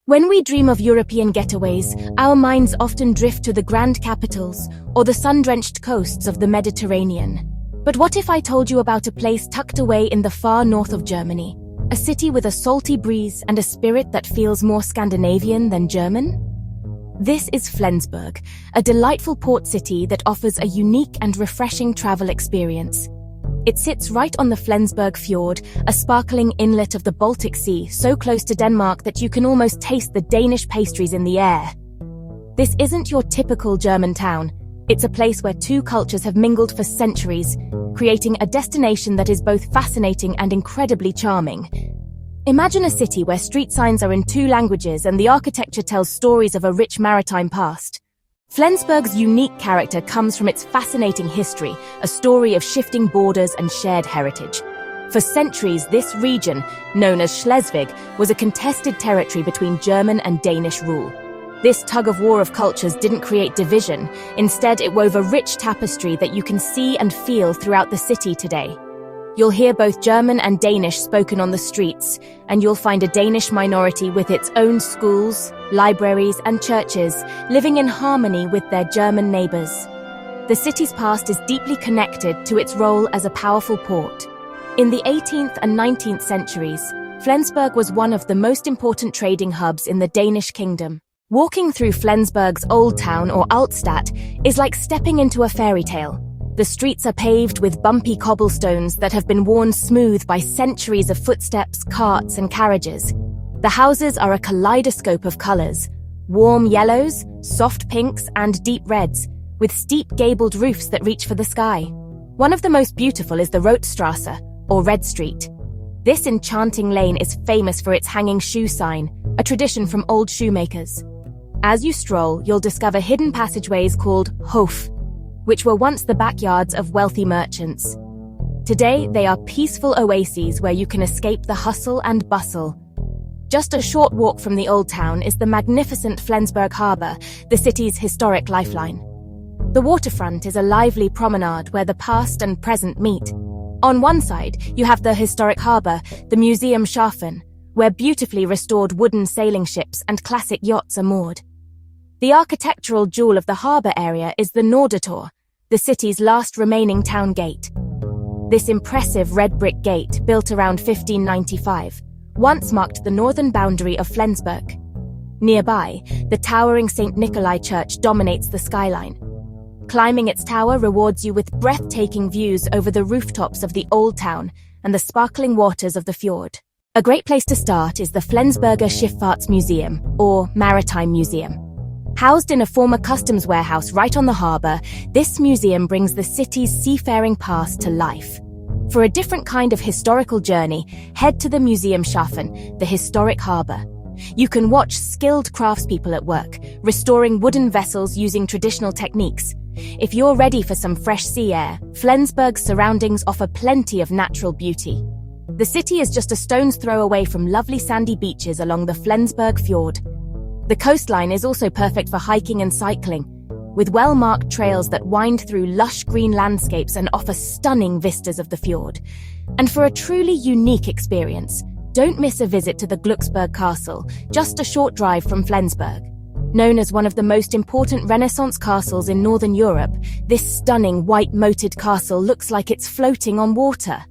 When we dream of European getaways, our minds often drift to the grand capitals or the sun-drenched coasts of the Mediterranean. But what if I told you about a place tucked away in the far north of Germany? A city with a salty breeze and a spirit that feels more Scandinavian than German? This is Flensburg, a delightful port city that offers a unique and refreshing travel experience. It sits right on the Flensburg fjord, a sparkling inlet of the Baltic Sea, so close to Denmark that you can almost taste the Danish pastries in the air. This isn't your typical German town. It's a place where two cultures have mingled for centuries, creating a destination that is both fascinating and incredibly charming. Imagine a city where street signs are in two languages and the architecture tells stories of a rich maritime past. Flensburg's unique character comes from its fascinating history, a story of shifting borders and shared heritage. For centuries, this region, known as Schleswig, was a contested territory between German and Danish rule. This tug-of-war of cultures didn't create division. Instead, it wove a rich tapestry that you can see and feel throughout the city today. You'll hear both German and Danish spoken on the streets, and you'll find a Danish minority with its own schools, libraries, and churches, living in harmony with their German neighbors. The city's past is deeply connected to its role as a powerful port. In the 18th and 19th centuries, Flensburg was one of the most important trading hubs in the Danish kingdom. Walking through Flensburg's Old Town, or Altstadt, is like stepping into a fairy tale. The streets are paved with bumpy cobblestones that have been worn smooth by centuries of footsteps, carts, and carriages. The houses are a kaleidoscope of colors: warm yellows, soft pinks, and deep reds, with steep gabled roofs that reach for the sky. One of the most beautiful is the Rotstrasse, or Red Street. This enchanting lane is famous for its hanging shoe sign, a tradition from old shoemakers. As you stroll, you'll discover hidden passageways called Hof, which were once the backyards of wealthy merchants. Today, they are peaceful oases where you can escape the hustle and bustle. Just a short walk from the Old Town is the magnificent Flensburg Harbour, the city's historic lifeline. The waterfront is a lively promenade where the past and present meet. On one side, you have the historic harbour, the Museum Schaffen, where beautifully restored wooden sailing ships and classic yachts are moored. The architectural jewel of the harbour area is the Nordertor, the city's last remaining town gate. This impressive red brick gate, built around 1595, once marked the northern boundary of Flensburg. Nearby, the towering St. Nikolai Church dominates the skyline. Climbing its tower rewards you with breathtaking views over the rooftops of the Old Town and the sparkling waters of the fjord. A great place to start is the Flensburger Schifffahrtsmuseum, or Maritime Museum. Housed in a former customs warehouse right on the harbour, this museum brings the city's seafaring past to life. For a different kind of historical journey, head to the Museum Schaffen, the historic harbour. You can watch skilled craftspeople at work, restoring wooden vessels using traditional techniques. If you're ready for some fresh sea air, Flensburg's surroundings offer plenty of natural beauty. The city is just a stone's throw away from lovely sandy beaches along the Flensburg fjord. The coastline is also perfect for hiking and cycling, with well-marked trails that wind through lush green landscapes and offer stunning vistas of the fjord. And for a truly unique experience, don't miss a visit to the Glucksburg Castle, just a short drive from Flensburg. Known as one of the most important Renaissance castles in Northern Europe, this stunning white-moated castle looks like it's floating on water.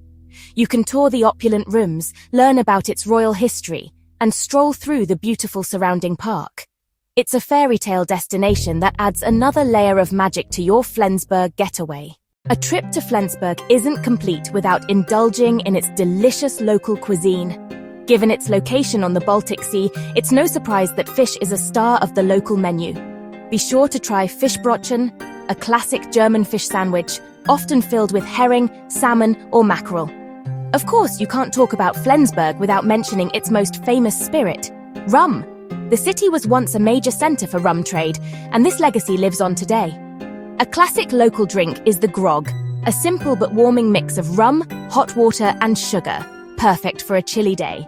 You can tour the opulent rooms, learn about its royal history, and stroll through the beautiful surrounding park. It's a fairy tale destination that adds another layer of magic to your Flensburg getaway. A trip to Flensburg isn't complete without indulging in its delicious local cuisine. Given its location on the Baltic Sea, it's no surprise that fish is a star of the local menu. Be sure to try Fischbrötchen, a classic German fish sandwich, often filled with herring, salmon, or mackerel. Of course, you can't talk about Flensburg without mentioning its most famous spirit, rum. The city was once a major centre for rum trade, and this legacy lives on today. A classic local drink is the grog, a simple but warming mix of rum, hot water, and sugar, perfect for a chilly day.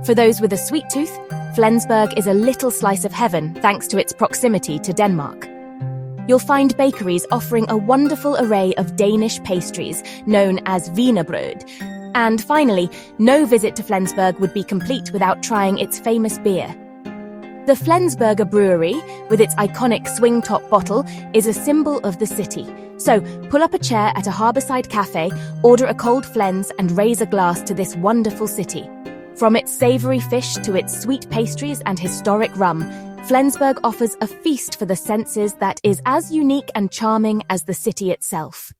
For those with a sweet tooth, Flensburg is a little slice of heaven thanks to its proximity to Denmark. You'll find bakeries offering a wonderful array of Danish pastries, known as wienerbrød. And finally, no visit to Flensburg would be complete without trying its famous beer. The Flensburg brewery, with its iconic swing-top bottle, is a symbol of the city. So, pull up a chair at a harborside cafe, order a cold Flens, and raise a glass to this wonderful city. From its savory fish to its sweet pastries and historic rum, Flensburg offers a feast for the senses that is as unique and charming as the city itself.